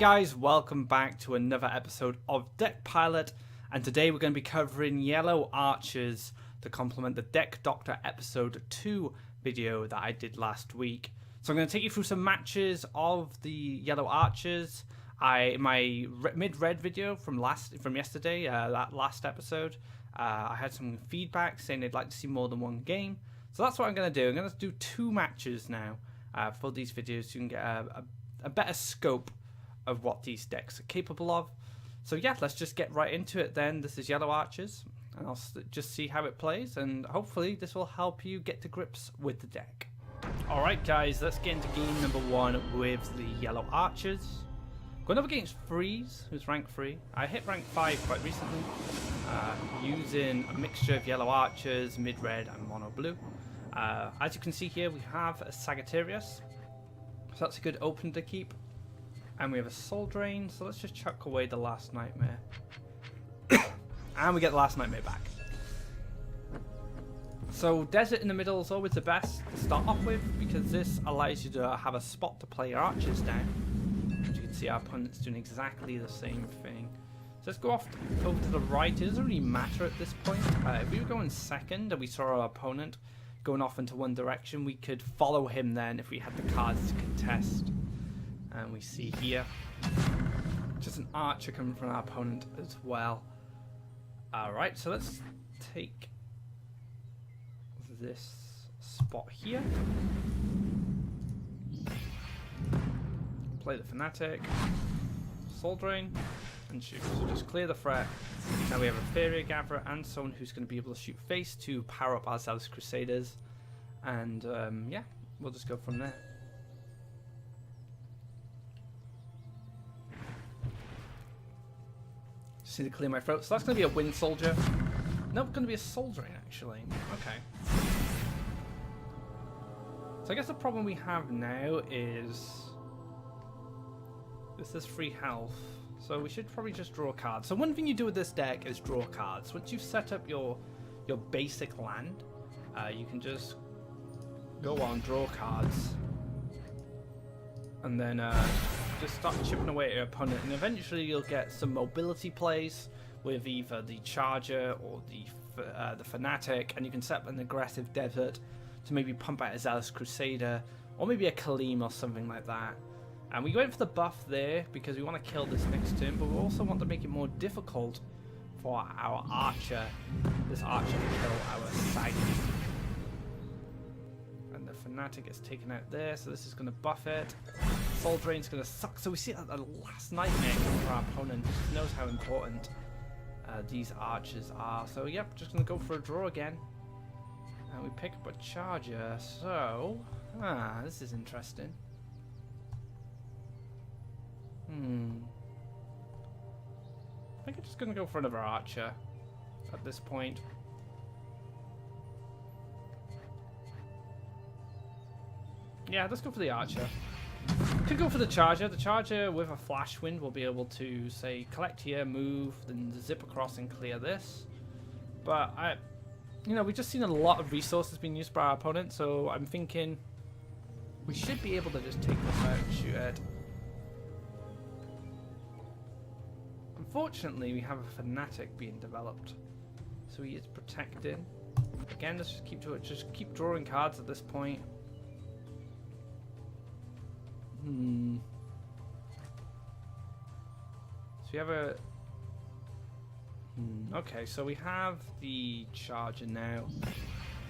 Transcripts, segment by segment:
guys, welcome back to another episode of Deck Pilot, and today we're going to be covering Yellow Archers to complement the Deck Doctor episode 2 video that I did last week. So I'm going to take you through some matches of the Yellow Archers. My mid-red video from yesterday, that last episode, I had some feedback saying they'd like to see more than one game. So that's what I'm going to do. I'm going to do 2 matches now for these videos so you can get a better scope of what these decks are capable of. So yeah, let's just get right into it then. This is Yellow Archers, and I'll just see how it plays, and hopefully this will help you get to grips with the deck. Alright guys, let's get into game number 1 with the Yellow Archers. Going up against Freeze, who's rank 3. I hit rank 5 quite recently, using a mixture of Yellow Archers, mid-red and mono-blue. As you can see here, we have a Sagittarius, so that's a good open to keep. And we have a Soul Drain, so let's just chuck away the Last Nightmare. And we get the Last Nightmare back. So Desert in the middle is always the best to start off with, because this allows you to have a spot to play your archers down. As you can see, our opponent's doing exactly the same thing. So let's go off over to the right. It doesn't really matter at this point. If we were going second and we saw our opponent going off into one direction, we could follow him then if we had the cards to contest. And we see here just an archer coming from our opponent as well. Alright, so let's take this spot here. Play the Fanatic, Soul Drain, and shoot. So just clear the threat. Now we have a Faeria Gatherer and someone who's going to be able to shoot face to power up our Zealous Crusaders. And yeah, we'll just go from there. Just need to clear my throat. So that's going to be a Wind Soldier. Nope, going to be a Soul Drain actually. Okay. So I guess the problem we have now is this is free health. So we should probably just draw cards. So one thing you do with this deck is draw cards. Once you've set up your basic land, you can just go on, draw cards, and then just start chipping away at your opponent, and eventually you'll get some mobility plays with either the Charger or the Fanatic, and you can set up an aggressive Desert to maybe pump out a Zealous Crusader, or maybe a Kaleem or something like that. And we went for the buff there because we want to kill this next turn, but we also want to make it more difficult for our Archer, this Archer to kill our Sag. And the Fanatic is taken out there, so this is going to buff it. Soul Drain's going to suck, so we see that the Last Nightmare coming for our opponent. Just knows how important these Archers are. So yep, just going to go for a draw again. And we pick up a Charger, so this is interesting. I think I'm just going to go for another Archer at this point. Yeah, let's go for the Archer. Could go for the Charger. The Charger with a Flash Wind will be able to, say, collect here, move, then zip across and clear this. But we've just seen a lot of resources being used by our opponent, so I'm thinking we should be able to just take this out and shoot it. Unfortunately, we have a Fanatic being developed, so he is protected. Again, let's just keep drawing cards at this point. So we have a okay, so we have the Charger now.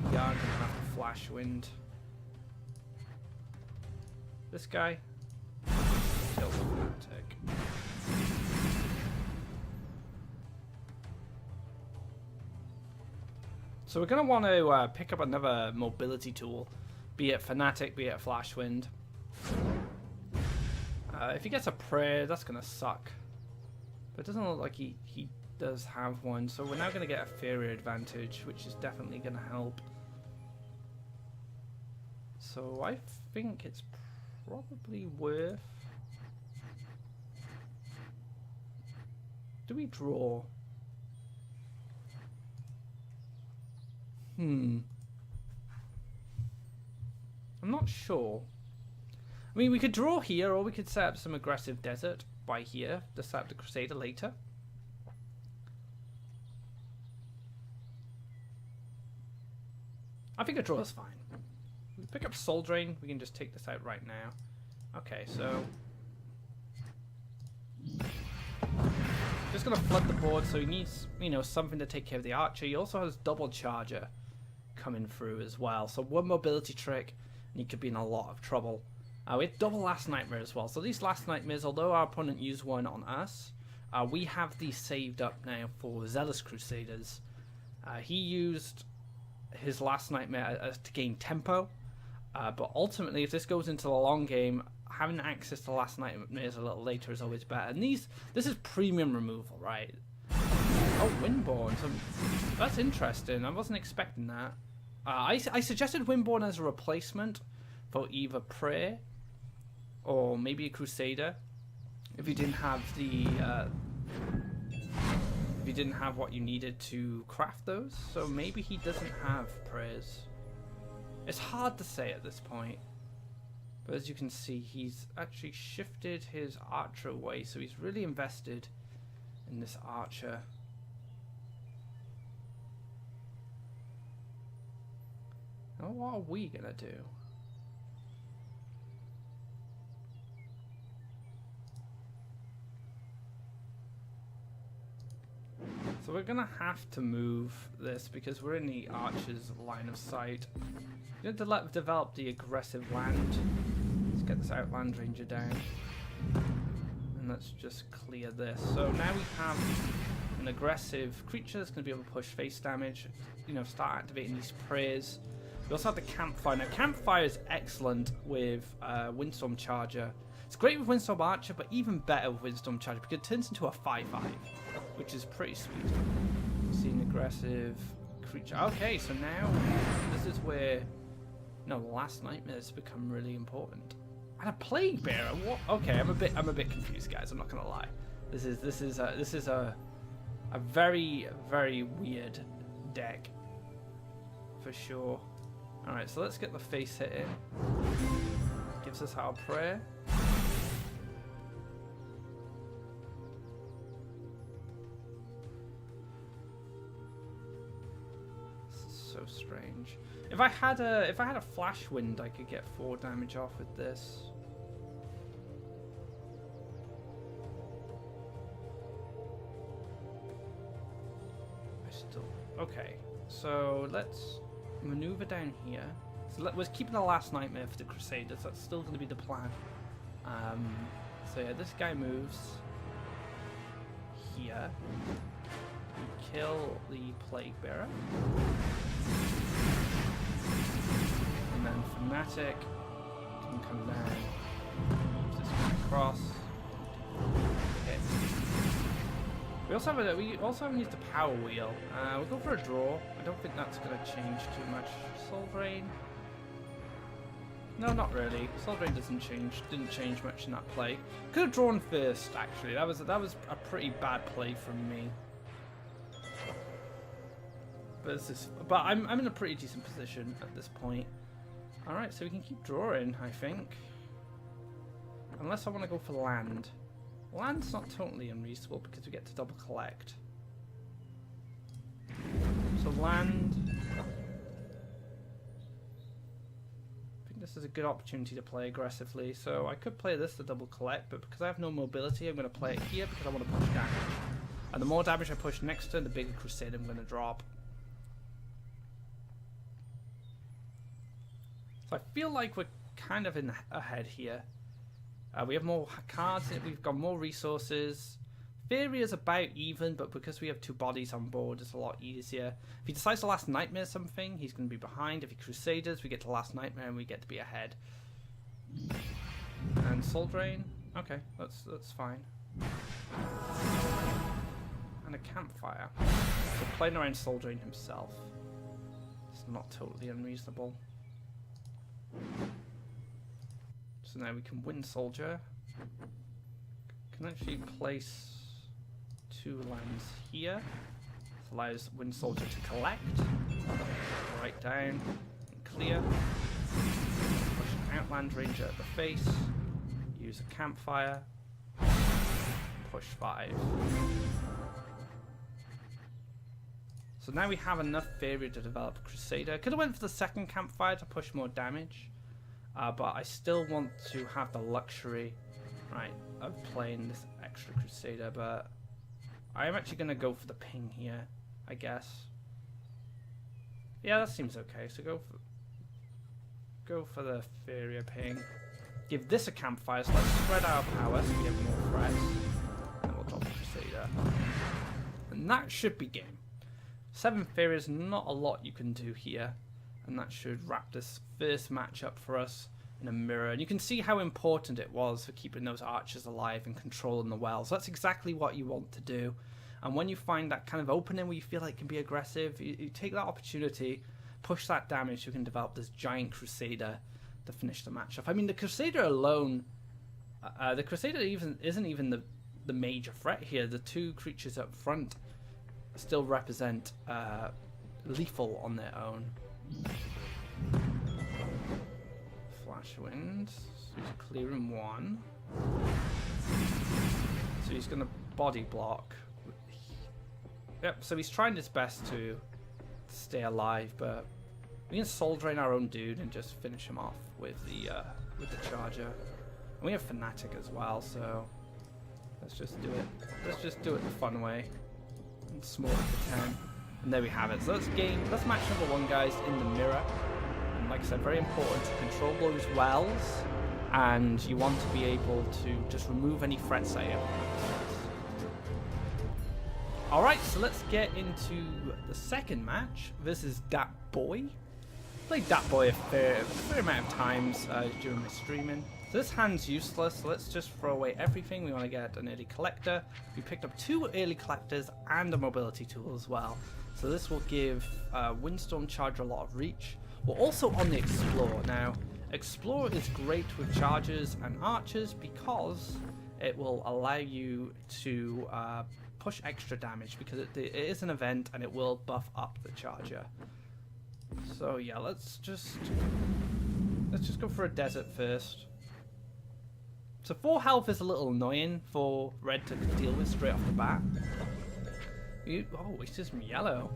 We are going to have the Flash Wind. This guy kills the Fanatic. So we're going to want to pick up another mobility tool, be it Fanatic, be it Flash Wind. If he gets a Prayer, that's going to suck. But it doesn't look like he does have one, so we're now going to get a Faeria advantage, which is definitely going to help. So I think it's probably worth... Do we draw? I'm not sure. I mean, we could draw here, or we could set up some aggressive desert. by here to set up the Crusader later. I think a draw is fine. We pick up Soul Drain. We can just take this out right now. Okay, so just gonna flood the board. So he needs, you know, something to take care of the archer. He also has double charger coming through as well. So one mobility trick, and he could be in a lot of trouble. We have double Last Nightmare as well. So these Last Nightmares, although our opponent used one on us, we have these saved up now for Zealous Crusaders. He used his Last Nightmare to gain tempo, but ultimately, if this goes into the long game, having access to Last Nightmares a little later is always better. And this is premium removal, right? Oh, Windborn. So that's interesting. I wasn't expecting that. I suggested Windborn as a replacement for either Prey or maybe a Crusader if you didn't have the if you didn't have what you needed to craft those. So maybe he doesn't have Preys. It's hard to say at this point, but as you can see, he's actually shifted his archer away, so he's really invested in this archer. Now what are we gonna do? So we're gonna have to move this because we're in the archer's line of sight. We're going to develop the aggressive land. Let's get this Outland Ranger down. And let's just clear this. So now we have an aggressive creature that's going to be able to push face damage. You know, start activating these prays. We also have the Campfire. Now, Campfire is excellent with Windstorm Charger. It's great with Windstorm Archer, but even better with Windstorm Charger because it turns into a 5/5, which is pretty sweet. See an aggressive creature. Okay, so now this is where Last Nightmares become really important. And a Plague Bearer. What? Okay, I'm a bit confused, guys. I'm not gonna lie. This is a very, very weird deck for sure. All right, so let's get the face hit in. Gives us our prayer. So strange. If I had a flash wind, I could get 4 damage off with this. Okay. So let's maneuver down here. So we're keeping the Last Nightmare for the Crusaders. That's still going to be the plan. So yeah, this guy moves here. We kill the Plague Bearer. And then Fanatic can come down. Just go across. Hit. We also haven't used the Power Wheel. We'll go for a draw. I don't think that's going to change too much. Soul Drain. No, not really. Soul Drain didn't change much in that play. Could have drawn first, actually. That was a pretty bad play from me. But I'm in a pretty decent position at this point. All right, so we can keep drawing, I think. Unless I want to go for land. Land's not totally unreasonable because we get to double collect. So land. I think this is a good opportunity to play aggressively. So I could play this to double collect, but because I have no mobility, I'm going to play it here because I want to push damage. And the more damage I push next turn, the bigger Crusade I'm going to drop. So I feel like we're kind of ahead here. We have more cards, we've got more resources. Faeria is about even, but because we have 2 bodies on board, it's a lot easier. If he decides to Last Nightmare something, he's going to be behind. If he Crusaders, we get to Last Nightmare and we get to be ahead. And Soul Drain, okay, that's fine. And a Campfire. So playing around Soul Drain himself. It's not totally unreasonable. So now we can Wind Soldier. Can actually place 2 lands here. This allows Wind Soldier to collect. Right down and clear. Push an Outland Ranger at the face. Use a Campfire. push 5. So now we have enough Faeria to develop Crusader. Could have went for the second campfire to push more damage. But I still want to have the luxury, right, of playing this extra Crusader. But I am actually going to go for the ping here, I guess. Yeah, that seems okay. So go for the Faeria ping. Give this a campfire, so let's spread our power so we have more threats. And we'll drop the Crusader. And that should be game. 7 Faeria is not a lot you can do here. And that should wrap this first match up for us in a mirror. And you can see how important it was for keeping those archers alive and controlling the wells. That's exactly what you want to do. And when you find that kind of opening where you feel like it can be aggressive, you take that opportunity, push that damage, so you can develop this giant Crusader to finish the match off. I mean, the Crusader alone, the Crusader isn't even the major threat here. The 2 creatures up front still represent lethal on their own. Flash wind, so he's clearing 1. So he's going to body block. Yep, so he's trying his best to stay alive, but we can soul drain our own dude and just finish him off with the charger. And we have Fanatic as well, so let's just do it. Let's just do it the fun way. And small for 10. And there we have it. So let's match number 1, guys, in the mirror. And like I said, very important to control those wells, and you want to be able to just remove any threats that you have. Alright, so let's get into the second match. This is Dat Boy. Played Dat Boy a fair amount of times during my streaming. So this hand's useless, so let's just throw away everything. We want to get an early collector. We picked up 2 early collectors and a mobility tool as well. So this will give Windstorm Charger a lot of reach. We're also on the Explore. Now, Explore is great with chargers and archers because it will allow you to push extra damage, because it is an event and it will buff up the charger. So yeah, let's just go for a desert first. So 4 health is a little annoying for red to deal with straight off the bat. Oh, it's just some yellow.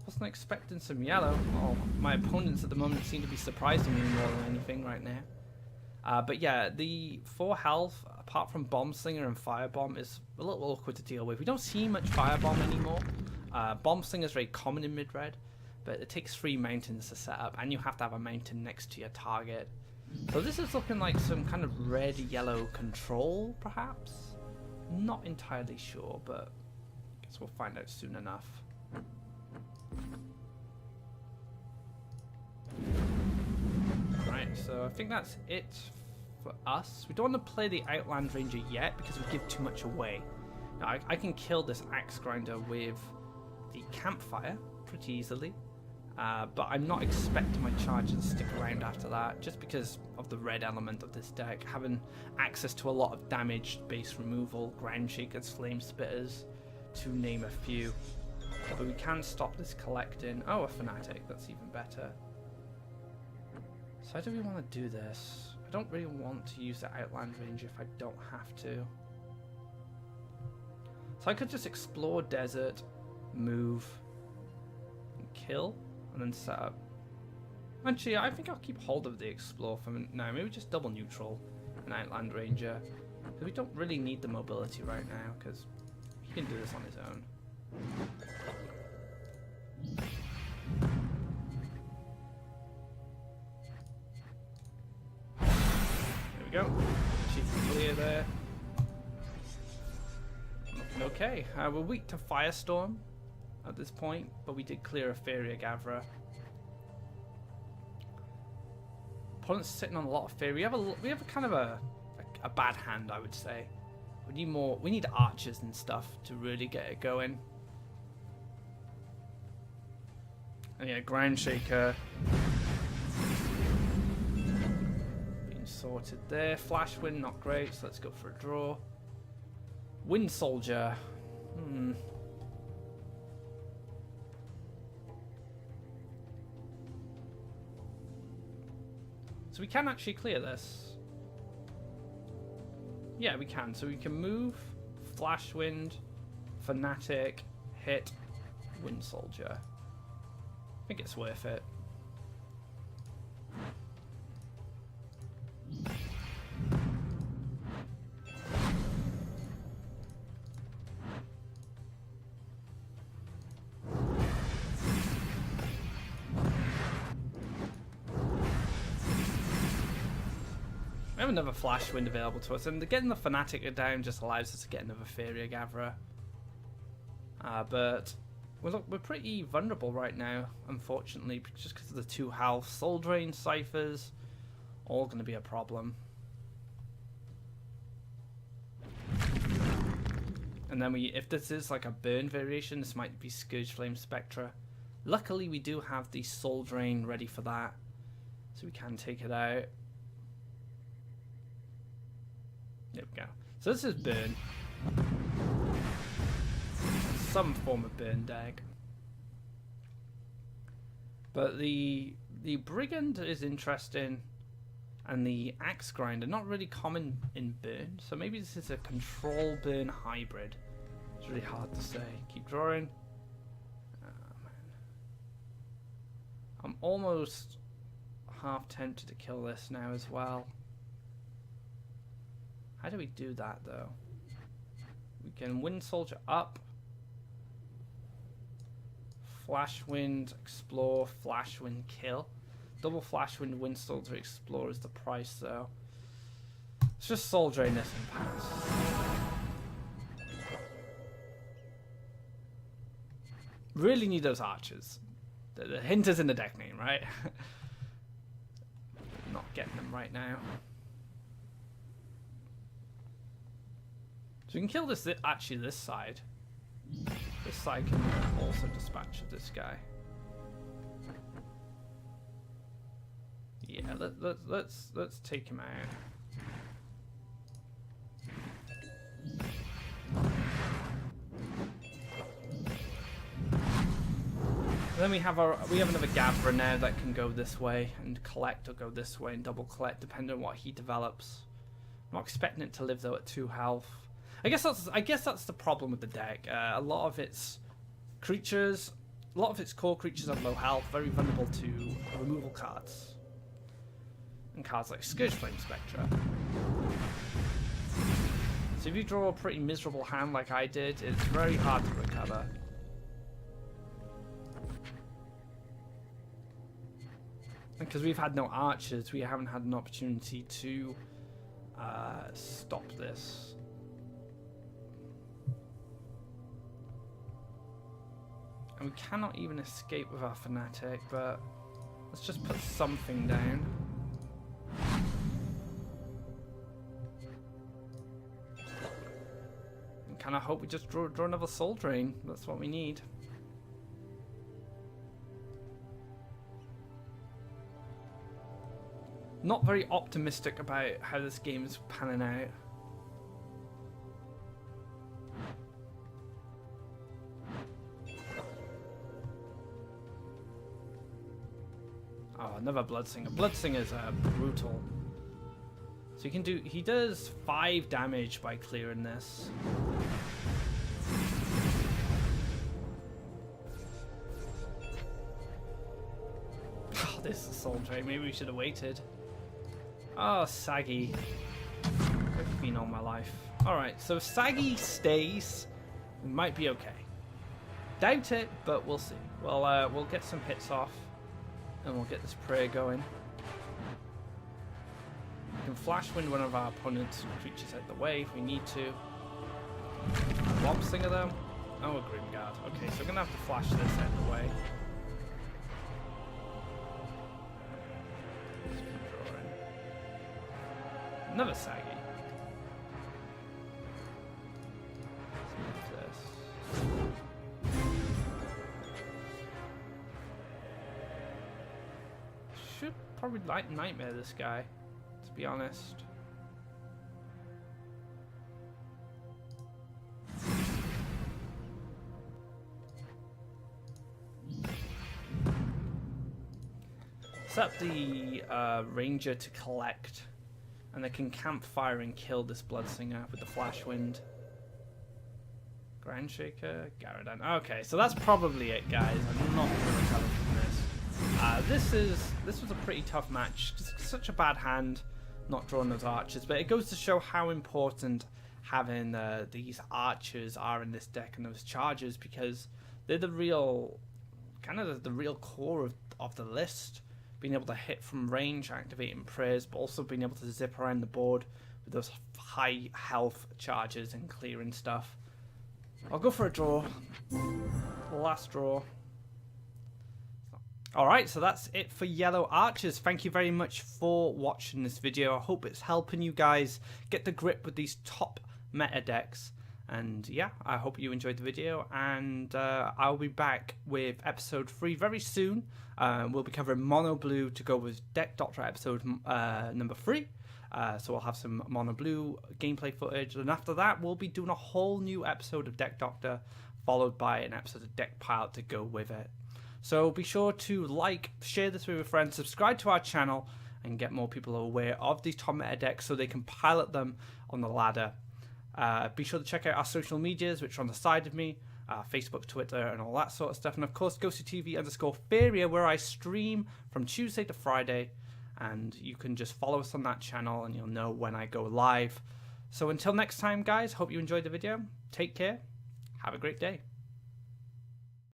Wasn't expecting some yellow. Oh, my opponents at the moment seem to be surprising me more than anything right now. But yeah, the 4 health, apart from Bomb Slinger and Firebomb, is a little awkward to deal with. We don't see much Firebomb anymore. Bomb Slinger is very common in mid-red, but it takes 3 mountains to set up, and you have to have a mountain next to your target. So this is looking like some kind of red-yellow control, perhaps? Not entirely sure, but I guess we'll find out soon enough. Right, so I think that's it for us. We don't want to play the Outland Ranger yet because we give too much away. Now, I can kill this Axe Grinder with the Campfire pretty easily, but I'm not expecting my charger to stick around after that, just because of the red element of this deck, having access to a lot of damage, base removal, Ground Shakers, Flame Spitters, to name a few. But we can stop this collecting. Oh, a Fanatic, that's even better. So how do we want to do this? I don't really want to use the Outland Ranger if I don't have to. So I could just explore desert, move, and kill, and then set up. Actually, I think I'll keep hold of the explore for now. Maybe just double neutral an Outland Ranger. Because we don't really need the mobility right now, because he can do this on his own. There we go. Chief clear there. Looking okay. We're weak to Firestorm at this point, but we did clear a Faeria Gatherer. Opponent's sitting on a lot of Faeria. We have a kind of a bad hand, I would say. We need more. We need archers and stuff to really get it going. And yeah, Ground Shaker being sorted there. Flash Wind, not great, so let's go for a draw. Wind Soldier. So we can actually clear this. Yeah, we can. So we can move, Flash Wind, Fanatic, hit, Wind Soldier. I think it's worth it. We have another Flash Wind available to us, and getting the Fanatic down just allows us to get another Faeria Gatherer. But we're pretty vulnerable right now, unfortunately, just because of the 2 health. Soul Drain, Ciphers, all going to be a problem. And then if this is like a burn variation, this might be Scourge Flame Spectra. Luckily, we do have the Soul Drain ready for that, so we can take it out. There we go. So this is burn. Some form of burn deck. But the Brigand is interesting, and the Axe Grinder not really common in burn. So maybe this is a control burn hybrid. It's really hard to say. Keep drawing. Oh, man. I'm almost half tempted to kill this now as well. How do we do that though? We can Wind Soldier up. Flash Wind, Explore, Flash Wind, kill. Double Flash Wind, Wind Soldier, Explore is the price though. Let's just Soul Drain this and pass. Really need those archers. The hint is in the deck name, right? Not getting them right now. So we can kill this, actually this side. This side can also dispatch this guy. Yeah, let's take him out. And then we have another Gatherer now that can go this way and collect, or go this way and double collect, depending on what he develops. I'm not expecting it to live though at 2 health. I guess that's the problem with the deck. A lot of its creatures, a lot of its core creatures have low health, very vulnerable to removal cards, and cards like Scourge Flame Spectra. So if you draw a pretty miserable hand like I did, it's very hard to recover. Because we've had no archers, we haven't had an opportunity to stop this. And we cannot even escape with our Fanatic, but let's just put something down. And kind of hope we just draw another Soul Drain. That's what we need. Not very optimistic about how this game is panning out. Oh, another Bloodsinger. Bloodsinger's brutal. So he does 5 damage by clearing this. Oh, this is a Soul Drain. Maybe we should have waited. Oh, Saggy. I've been all my life. Alright, so if Saggy stays, we might be okay. Doubt it, but we'll see. We'll get some hits off, and we'll get this prayer going. We can Flash Wind one of our opponent's creatures out the way if we need to. Bomb Singer though? Oh, a Grimguard. Okay, so we're gonna have to flash this out the way. Another Saggy. Let's move this. Should probably like Nightmare this guy, to be honest. Set the Ranger to collect, And they can campfire and kill this Bloodsinger with the Flash Wind. Grandshaker, Garrodan. Okay, so that's probably it, guys. I'm not really telling from this. This was a pretty tough match. Just such a bad hand, not drawing those archers. But it goes to show how important having these archers are in this deck and those chargers, because they're the real, kind of the real core of the list. Being able to hit from range, activating prayers, but also being able to zip around the board with those high health charges and clearing stuff. I'll go for a draw. Last draw. Alright, so that's it for Yellow Archers. Thank you very much for watching this video. I hope it's helping you guys get the grip with these top meta decks. And yeah, I hope you enjoyed the video, and I'll be back with episode 3 very soon. We'll be covering Mono Blue to go with Deck Doctor episode number 3. So we'll have some Mono Blue gameplay footage, and after that we'll be doing a whole new episode of Deck Doctor, followed by an episode of Deck Pilot to go with it. So be sure to like, share this with your friends, subscribe to our channel, and get more people aware of these top meta decks so they can pilot them on the ladder. Be sure to check out our social medias, which are on the side of me, Facebook, Twitter, and all that sort of stuff. And of course, GhostTV_Faeria, where I stream from Tuesday to Friday. And you can just follow us on that channel and you'll know when I go live. So until next time, guys, hope you enjoyed the video. Take care. Have a great day.